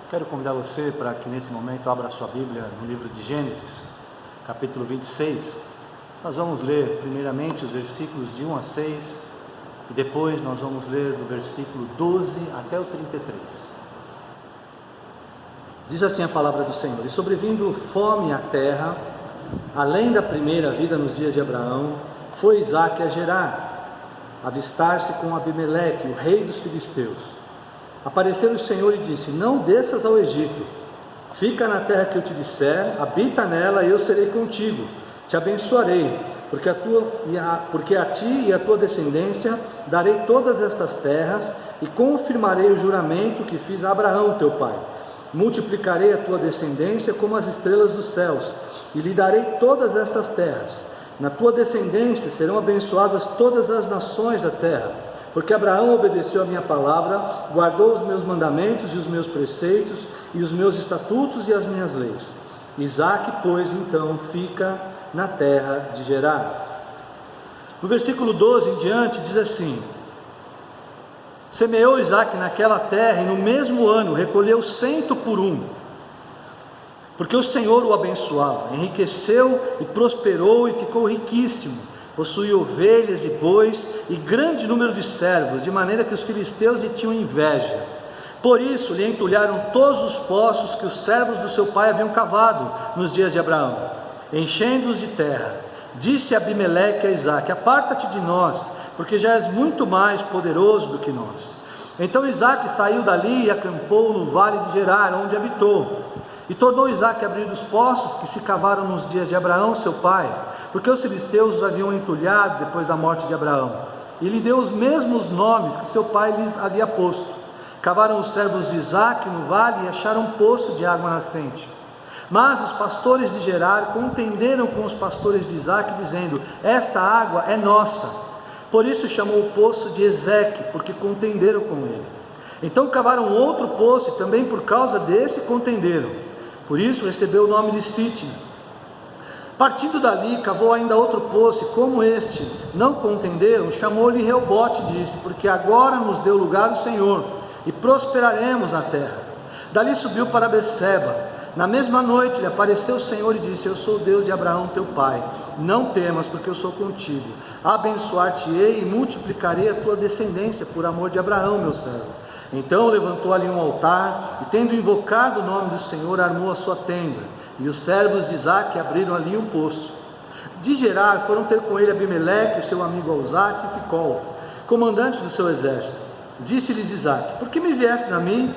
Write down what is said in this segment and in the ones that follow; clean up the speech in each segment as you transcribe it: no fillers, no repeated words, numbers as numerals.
Quero convidar você para que nesse momento abra a sua Bíblia no livro de Gênesis, capítulo 26. Nós vamos ler primeiramente os versículos de 1 a 6 e depois nós vamos ler do versículo 12 até o 33. Diz assim a palavra do Senhor: E sobrevindo fome à terra, além da primeira vida nos dias de Abraão, foi Isaque a Gerar, avistar-se com Abimeleque, o rei dos filisteus. Apareceu o Senhor e disse: Não desças ao Egito, fica na terra que eu te disser, habita nela e eu serei contigo, te abençoarei, porque a ti e a tua descendência darei todas estas terras, e confirmarei o juramento que fiz a Abraão teu pai. Multiplicarei a tua descendência como as estrelas dos céus, e lhe darei todas estas terras. Na tua descendência serão abençoadas todas as nações da terra, porque Abraão obedeceu a minha palavra, guardou os meus mandamentos e os meus preceitos, e os meus estatutos e as minhas leis. Isaque, pois, então fica na terra de Gerar. No versículo 12 em diante diz assim: Semeou Isaque naquela terra, e no mesmo ano recolheu 100 por 1, porque o Senhor o abençoava, enriqueceu e prosperou e ficou riquíssimo. Possuía ovelhas e bois e grande número de servos, de maneira que os filisteus lhe tinham inveja. Por isso lhe entulharam todos os poços que os servos do seu pai haviam cavado nos dias de Abraão, enchendo-os de terra. Disse Abimeleque a Isaque: Aparta-te de nós, porque já és muito mais poderoso do que nós. Então Isaque saiu dali e acampou no vale de Gerar, onde habitou. E tornou Isaque a abrir os poços que se cavaram nos dias de Abraão seu pai, porque os filisteus os haviam entulhado depois da morte de Abraão. E lhe deu os mesmos nomes que seu pai lhes havia posto. Cavaram os servos de Isaque no vale e acharam um poço de água nascente. Mas os pastores de Gerar contenderam com os pastores de Isaque, dizendo: Esta água é nossa. Por isso chamou o poço de Ezeque, porque contenderam com ele. Então cavaram outro poço, e também por causa desse contenderam. Por isso recebeu o nome de Sitna. Partindo dali, cavou ainda outro poço, e como este não contenderam, chamou-lhe Reobote e disse: Porque agora nos deu lugar o Senhor, e prosperaremos na terra. Dali subiu para Berseba. Na mesma noite lhe apareceu o Senhor e disse: Eu sou o Deus de Abraão teu pai, não temas, porque eu sou contigo. Abençoar-te-ei e multiplicarei a tua descendência por amor de Abraão meu servo. Então levantou ali um altar, e tendo invocado o nome do Senhor, armou a sua tenda. E os servos de Isaque abriram ali um poço. De Gerar foram ter com ele Abimeleque, o seu amigo Alzate e Ficol, comandante do seu exército. Disse-lhes Isaque: Por que me viestes a mim?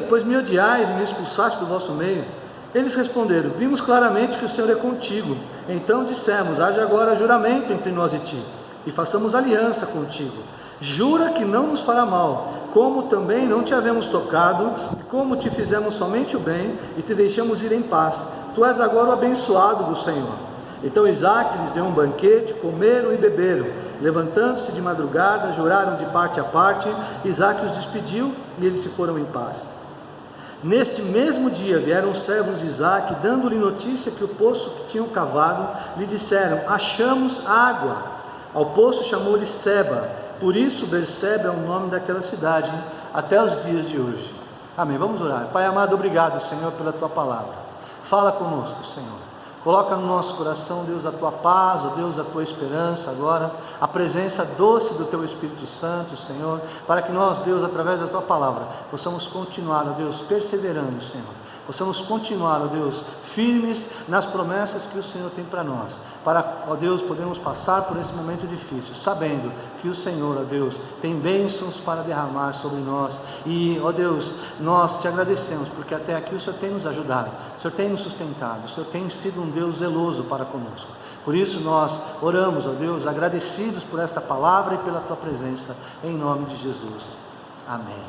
Pois me odiais e me expulsaste do vosso meio? Eles responderam: Vimos claramente que o Senhor é contigo. Então dissemos: Haja agora juramento entre nós e ti, e façamos aliança contigo. Jura que não nos fará mal, como também não te havemos tocado, e como te fizemos somente o bem, e te deixamos ir em paz. Tu és agora o abençoado do Senhor. Então Isaque lhes deu um banquete, comeram e beberam. Levantando-se de madrugada, juraram de parte a parte. Isaque os despediu, e eles se foram em paz. Neste mesmo dia vieram os servos de Isaque, dando-lhe notícia que o poço que tinham cavado, lhe disseram: Achamos água. Ao poço chamou-lhe Seba. Por isso Berseba é o nome daquela cidade até os dias de hoje. Amém. Vamos orar. Pai amado, obrigado, Senhor, pela tua palavra. Fala conosco, Senhor. Coloca no nosso coração, Deus, a tua paz, ó Deus, a tua esperança agora, a presença doce do teu Espírito Santo, Senhor, para que nós, Deus, através da tua palavra, possamos continuar, ó Deus, perseverando, Senhor. Possamos continuar, ó Deus, firmes nas promessas que o Senhor tem para nós, para, ó Deus, podermos passar por esse momento difícil, sabendo que o Senhor, ó Deus, tem bênçãos para derramar sobre nós, e, ó Deus, nós te agradecemos, porque até aqui o Senhor tem nos ajudado, o Senhor tem nos sustentado, o Senhor tem sido um Deus zeloso para conosco. Por isso nós oramos, ó Deus, agradecidos por esta palavra e pela tua presença, em nome de Jesus. Amém.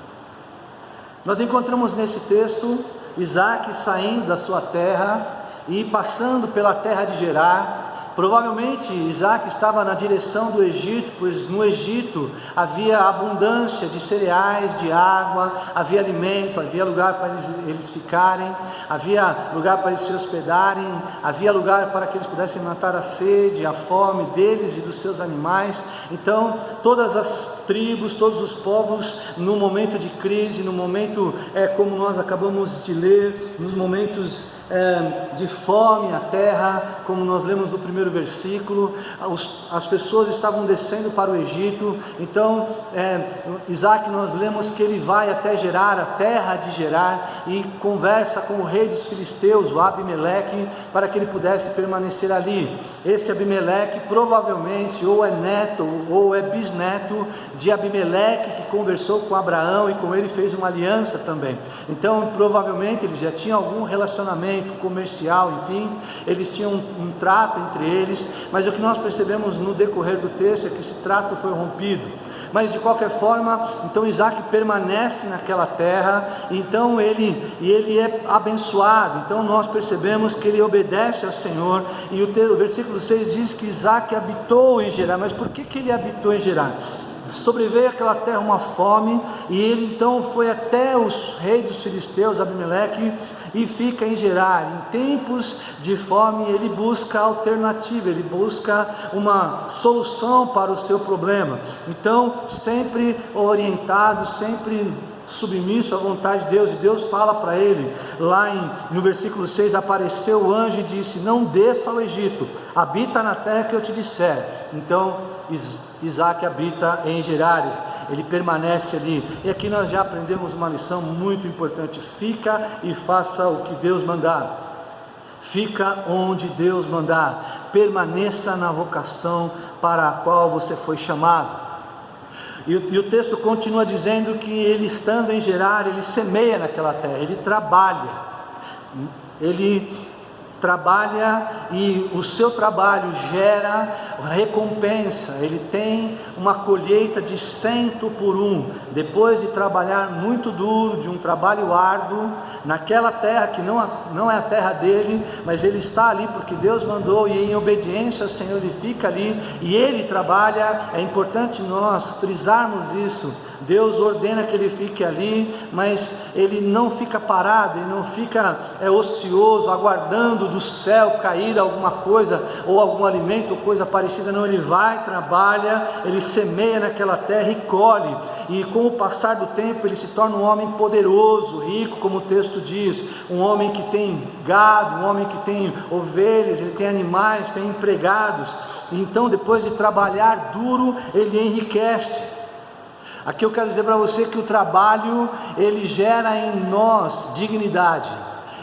Nós encontramos nesse texto Isaque saindo da sua terra e passando pela terra de Gerar. Provavelmente Isaque estava na direção do Egito, pois no Egito havia abundância de cereais, de água, havia alimento, havia lugar para eles ficarem, havia lugar para eles se hospedarem, havia lugar para que eles pudessem matar a sede, a fome deles e dos seus animais. Então todas as tribos, todos os povos, no momento de crise, no momento, como nós acabamos de ler, nos momentos de fome na terra, como nós lemos no primeiro versículo, as pessoas estavam descendo para o Egito. Então Isaac, nós lemos que ele vai até Gerar, a terra de Gerar, e conversa com o rei dos filisteus, o Abimeleque, para que ele pudesse permanecer ali. Esse Abimeleque provavelmente ou é neto ou é bisneto de Abimeleque, que conversou com Abraão e com ele fez uma aliança também. Então provavelmente eles já tinham algum relacionamento comercial, enfim, eles tinham um trato entre eles, mas o que nós percebemos no decorrer do texto é que esse trato foi rompido. Mas de qualquer forma, então Isaac permanece naquela terra, então ele é abençoado. Então nós percebemos que ele obedece ao Senhor, e o versículo 6 diz que Isaac habitou em Gerar. Mas por que ele habitou em Gerar? Sobreveio àquela terra uma fome, e ele então foi até os reis dos filisteus, Abimeleque, e fica em Gerar. Em tempos de fome ele busca alternativa, ele busca uma solução para o seu problema. Então sempre orientado, sempre submisso à vontade de Deus, e Deus fala para ele, lá no versículo 6, apareceu o anjo e disse: não desça ao Egito, habita na terra que eu te disser. Então Isaac habita em Gerar, ele permanece ali. E aqui nós já aprendemos uma lição muito importante: fica e faça o que Deus mandar, fica onde Deus mandar, permaneça na vocação para a qual você foi chamado. E o texto continua dizendo que ele, estando em Gerar, ele semeia naquela terra, ele trabalha, e o seu trabalho gera recompensa. Ele tem uma colheita de 100 por 1, depois de trabalhar muito duro, de um trabalho árduo, naquela terra que não é a terra dele, mas ele está ali porque Deus mandou, e em obediência ao Senhor ele fica ali, e ele trabalha. É importante nós frisarmos isso. Deus ordena que ele fique ali, mas ele não fica parado, ele não fica ocioso, aguardando do céu cair alguma coisa, ou algum alimento, ou coisa parecida. Não, ele vai, trabalha, ele semeia naquela terra e colhe, e com o passar do tempo ele se torna um homem poderoso, rico, como o texto diz, um homem que tem gado, um homem que tem ovelhas, ele tem animais, tem empregados. Então depois de trabalhar duro, ele enriquece. Aqui eu quero dizer para você que o trabalho, ele gera em nós dignidade,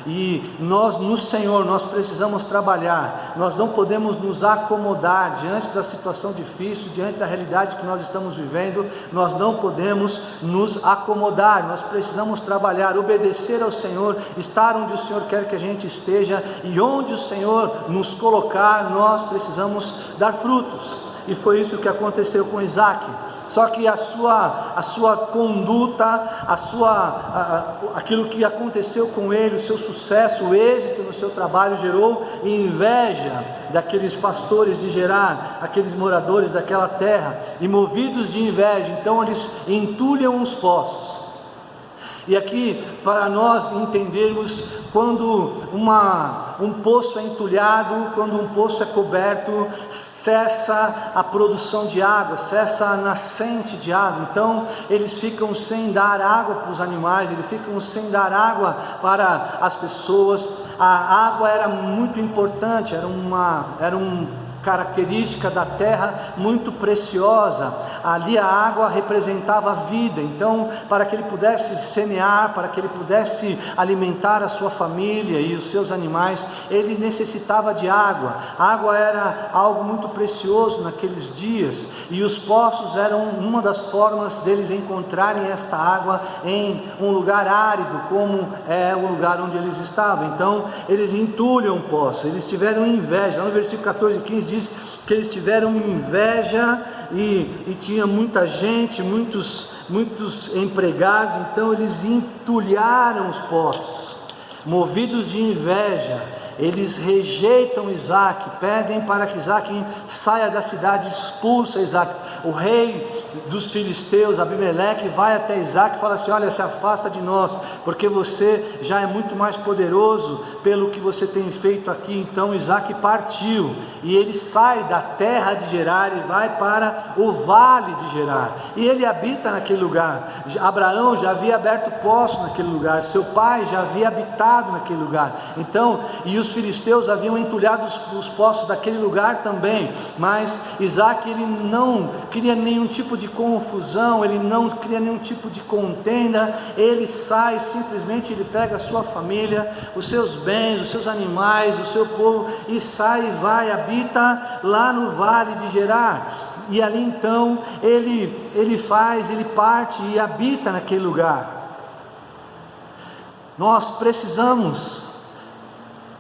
e nós no Senhor, nós precisamos trabalhar. Nós não podemos nos acomodar diante da situação difícil, diante da realidade que nós estamos vivendo. Nós não podemos nos acomodar, nós precisamos trabalhar, obedecer ao Senhor, estar onde o Senhor quer que a gente esteja, e onde o Senhor nos colocar, nós precisamos dar frutos. E foi isso que aconteceu com Isaac. Só que a sua conduta, aquilo que aconteceu com ele, o seu sucesso, o êxito no seu trabalho, gerou inveja daqueles pastores de Gerar, aqueles moradores daquela terra, e movidos de inveja, então eles entulham os poços. E aqui, para nós entendermos, quando um poço é entulhado, quando um poço é coberto, cessa a produção de água, cessa a nascente de água. Então eles ficam sem dar água para os animais, eles ficam sem dar água para as pessoas. A água era muito importante, era uma característica da terra muito preciosa. Ali a água representava a vida. Então, para que ele pudesse semear, para que ele pudesse alimentar a sua família e os seus animais, ele necessitava de água. A água era algo muito precioso naqueles dias, e os poços eram uma das formas deles encontrarem esta água em um lugar árido, como é o lugar onde eles estavam. Então eles entulham o poço, eles tiveram inveja. No versículo 14 e 15 diz que eles tiveram inveja, e tinha muita gente, muitos empregados. Então eles entulharam os poços, movidos de inveja. Eles rejeitam Isaac, pedem para que Isaac saia da cidade, expulsa Isaac. O rei dos filisteus, Abimeleque, vai até Isaac e fala assim: olha, se afasta de nós, porque você já é muito mais poderoso pelo que você tem feito aqui. Então Isaac partiu, e ele sai da terra de Gerar e vai para o vale de Gerar, e ele habita naquele lugar. Abraão já havia aberto poço naquele lugar, seu pai já havia habitado naquele lugar, então, e os filisteus haviam entulhado os poços daquele lugar também, mas Isaac, ele não queria nenhum tipo de confusão, ele não queria nenhum tipo de contenda. Ele sai, simplesmente ele pega a sua família, os seus bens, os seus animais, o seu povo, e sai e vai, habita lá no vale de Gerar. E ali então ele parte e habita naquele lugar. Nós precisamos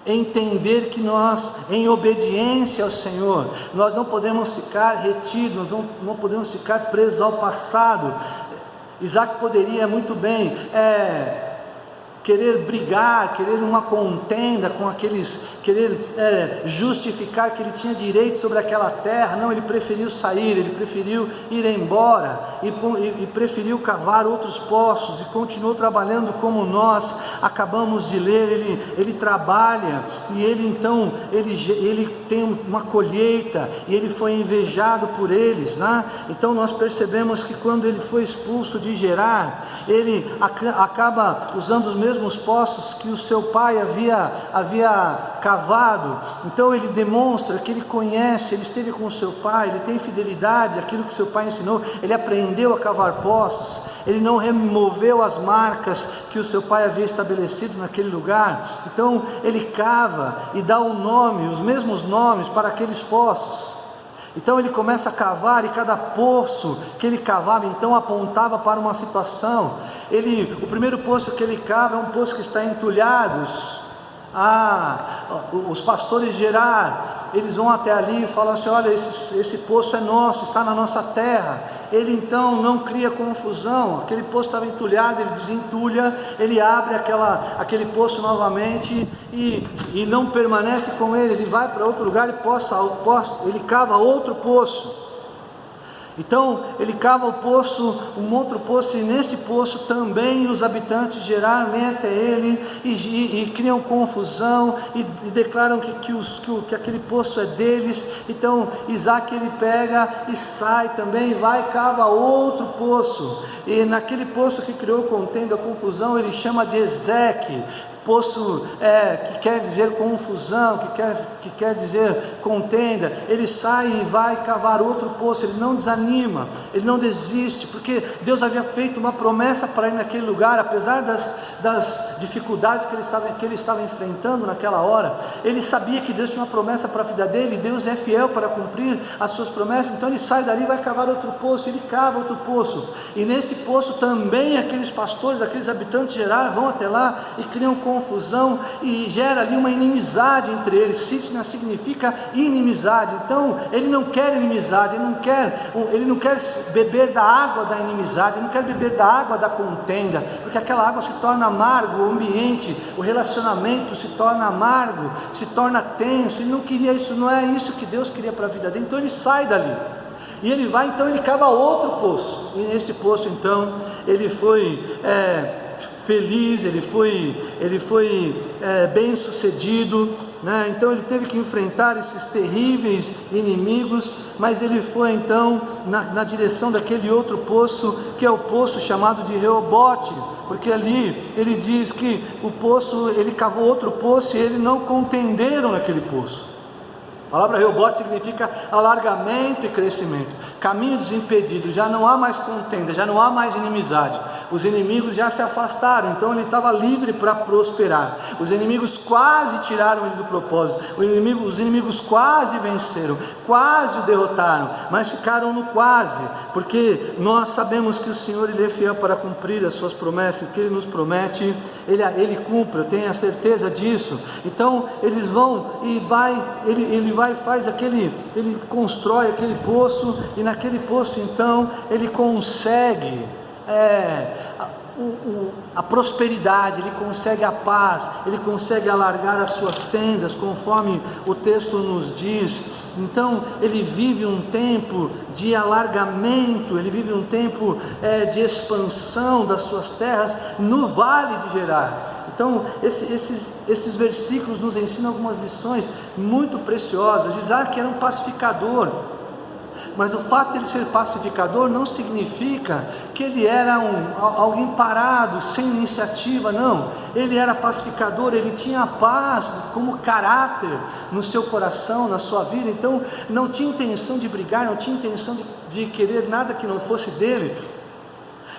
entender que nós, em obediência ao Senhor, nós não podemos ficar retidos, não podemos ficar presos ao passado. Isaac poderia muito bem querer brigar, querer uma contenda com aqueles, querer justificar que ele tinha direito sobre aquela terra. Não, ele preferiu sair, ele preferiu ir embora, e preferiu cavar outros poços, e continuou trabalhando como nós acabamos de ler. Ele trabalha, e ele então, ele tem uma colheita, e ele foi invejado por eles, né? Então nós percebemos que quando ele foi expulso de Gerar, ele acaba usando os mesmos poços que o seu pai havia cavado. Então ele demonstra que ele conhece, ele esteve com o seu pai, ele tem fidelidade àquilo que o seu pai ensinou, ele aprendeu a cavar poços, ele não removeu as marcas que o seu pai havia estabelecido naquele lugar. Então ele cava e dá um nome, os mesmos nomes para aqueles poços. Então ele começa a cavar, e cada poço que ele cavava então apontava para uma situação. O primeiro poço que ele cava é um poço que está entulhado. Os pastores de Gerar, eles vão até ali e falam assim: olha, esse poço é nosso, está na nossa terra. Ele então não cria confusão, aquele poço estava entulhado, ele desentulha, ele abre aquele poço novamente, e não permanece com ele vai para outro lugar e ele cava outro poço. Então ele cava um outro poço, e nesse poço também os habitantes de Gerar vêm até ele e criam confusão, e declaram que aquele poço é deles. Então Isaac, ele pega e sai também, vai e cava outro poço, e naquele poço que criou contenda, confusão, ele chama de Ezeque. Poço que quer dizer confusão, que quer dizer contenda. Ele sai e vai cavar outro poço, ele não desanima, ele não desiste, porque Deus havia feito uma promessa para ele naquele lugar. Apesar das dificuldades que ele estava enfrentando naquela hora, ele sabia que Deus tinha uma promessa para a vida dele, e Deus é fiel para cumprir as suas promessas. Então ele sai dali e vai cavar outro poço, ele cava outro poço, e nesse poço também aqueles pastores, aqueles habitantes de Gerar vão até lá e criam confusão, e gera ali uma inimizade entre eles. Sitna significa inimizade. Então ele não quer inimizade, ele não quer beber da água da inimizade, ele não quer beber da água da contenda, porque aquela água se torna amargo, o ambiente, o relacionamento se torna amargo, se torna tenso. Ele não queria isso, não é isso que Deus queria para a vida dele. Então ele sai dali, e ele vai, então ele cava outro poço, e nesse poço então ele foi feliz, ele foi bem sucedido, né? Então ele teve que enfrentar esses terríveis inimigos, mas ele foi então na direção daquele outro poço, que é o poço chamado de Reobote, porque ali ele diz que o poço, ele cavou outro poço, e eles não contenderam naquele poço. A palavra Reobote significa alargamento e crescimento, caminho desimpedido. Já não há mais contenda, já não há mais inimizade, os inimigos já se afastaram, então ele estava livre para prosperar. Os inimigos quase tiraram ele do propósito, os inimigos quase venceram, quase o derrotaram, mas ficaram no quase, porque nós sabemos que o Senhor, ele é fiel para cumprir as suas promessas, que ele nos promete, ele cumpre, eu tenho a certeza disso. Então eles vão e ele vai e faz ele constrói aquele poço, e naquele poço então ele consegue a prosperidade, ele consegue a paz, ele consegue alargar as suas tendas, conforme o texto nos diz. Então ele vive um tempo de alargamento, ele vive um tempo de expansão das suas terras no vale de Gerar. Então esses versículos nos ensinam algumas lições muito preciosas. Isaac era um pacificador, mas o fato de ele ser pacificador não significa que ele era alguém parado, sem iniciativa, não. Ele era pacificador, ele tinha a paz como caráter no seu coração, na sua vida. Então não tinha intenção de brigar, não tinha intenção de querer nada que não fosse dele.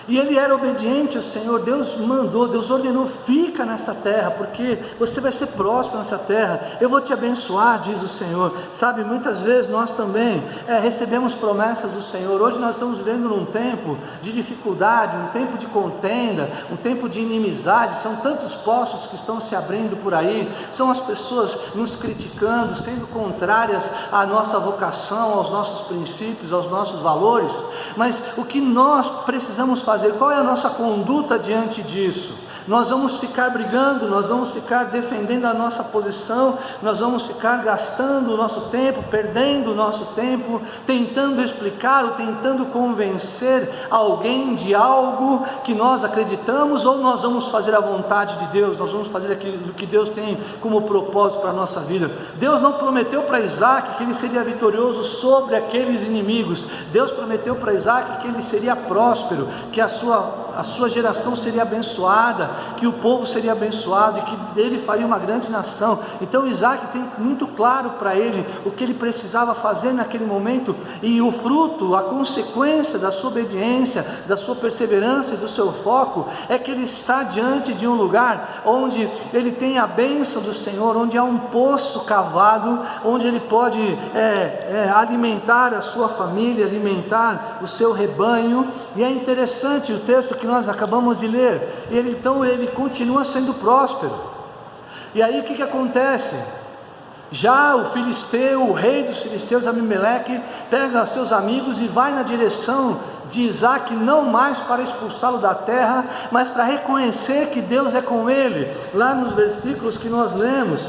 E ele era obediente ao Senhor. Deus mandou, Deus ordenou: fica nesta terra, porque você vai ser próspero nessa terra, eu vou te abençoar, diz o Senhor. Sabe, muitas vezes nós também recebemos promessas do Senhor. Hoje nós estamos vivendo num tempo de dificuldade, um tempo de contenda, um tempo de inimizade. São tantos poços que estão se abrindo por aí, são as pessoas nos criticando, sendo contrárias à nossa vocação, aos nossos princípios, aos nossos valores. Mas o que nós precisamos fazer? Qual é a nossa conduta diante disso? Nós vamos ficar brigando, nós vamos ficar defendendo a nossa posição, nós vamos ficar gastando o nosso tempo, perdendo o nosso tempo, tentando explicar ou tentando convencer alguém de algo que nós acreditamos, ou nós vamos fazer a vontade de Deus, nós vamos fazer aquilo que Deus tem como propósito para a nossa vida. Deus não prometeu para Isaac que ele seria vitorioso sobre aqueles inimigos. Deus prometeu para Isaac que ele seria próspero, que a sua geração seria abençoada, que o povo seria abençoado e que ele faria uma grande nação. Então Isaac tem muito claro para ele o que ele precisava fazer naquele momento, e o fruto, a consequência da sua obediência, da sua perseverança e do seu foco é que ele está diante de um lugar onde ele tem a bênção do Senhor, onde há um poço cavado, onde ele pode alimentar a sua família, alimentar o seu rebanho. E é interessante o texto que nós acabamos de ler. Ele continua sendo próspero. E aí o que acontece? Já o filisteu, o rei dos filisteus, Abimeleque, pega seus amigos e vai na direção de Isaac, não mais para expulsá-lo da terra, mas para reconhecer que Deus é com ele. Lá nos versículos que nós lemos,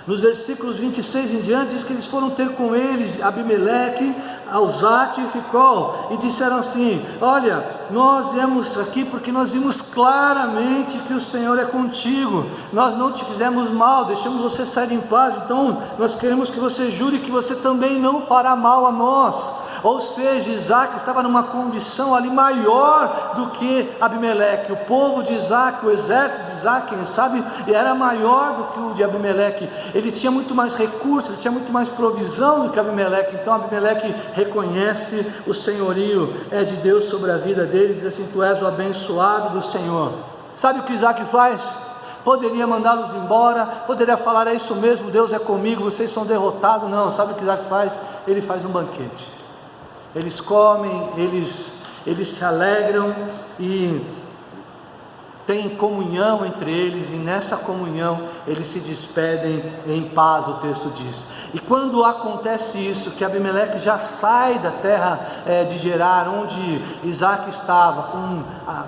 nos versículos 26 em diante, diz que eles foram ter com ele, Abimeleque, Alzate e Ficol, e disseram assim: olha, nós viemos aqui porque nós vimos claramente que o Senhor é contigo, nós não te fizemos mal, deixamos você sair em paz, então nós queremos que você jure que você também não fará mal a nós. Ou seja, Isaac estava numa condição ali maior do que Abimeleque. O povo de Isaac, o exército de Isaac, quem sabe, era maior do que o de Abimeleque. Ele tinha muito mais recursos, ele tinha muito mais provisão do que Abimeleque. Então Abimeleque reconhece o senhorio de Deus sobre a vida dele, diz assim: tu és o abençoado do Senhor. Sabe o que Isaac faz? Poderia mandá-los embora, poderia falar: é isso mesmo, Deus é comigo, vocês são derrotados. Não, sabe o que Isaac faz? Ele faz um banquete. Eles comem, eles se alegram e tem comunhão entre eles, e nessa comunhão eles se despedem em paz, o texto diz. E quando acontece isso, que Abimeleque já sai da terra de Gerar, onde Isaac estava, com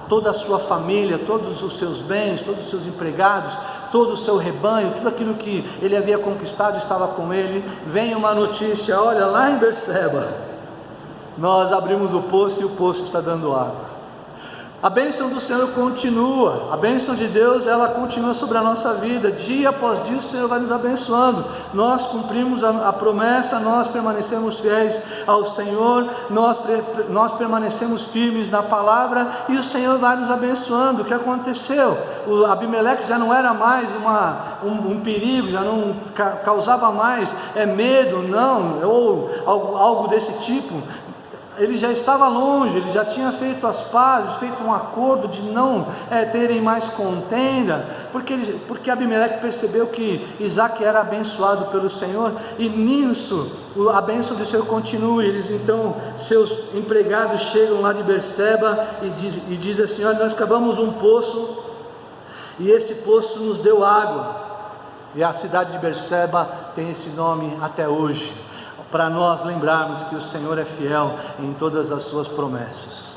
toda a sua família, todos os seus bens, todos os seus empregados, todo o seu rebanho, tudo aquilo que ele havia conquistado estava com ele, vem uma notícia: olha, lá em Berseba nós abrimos o poço e o poço está dando água. A bênção do Senhor continua, a bênção de Deus, ela continua sobre a nossa vida, dia após dia o Senhor vai nos abençoando. Nós cumprimos a promessa, nós permanecemos fiéis ao Senhor, nós permanecemos firmes na palavra, e o Senhor vai nos abençoando. O que aconteceu? O Abimeleque já não era mais um perigo, já não causava mais medo, não, ou algo desse tipo. Ele já estava longe, ele já tinha feito as pazes, feito um acordo de não terem mais contenda, porque Abimeleque percebeu que Isaac era abençoado pelo Senhor, e nisso a bênção do Senhor continua. Então seus empregados chegam lá de Berseba e dizem assim: olha, nós cavamos um poço e este poço nos deu água, e a cidade de Berseba tem esse nome até hoje, para nós lembrarmos que o Senhor é fiel em todas as suas promessas.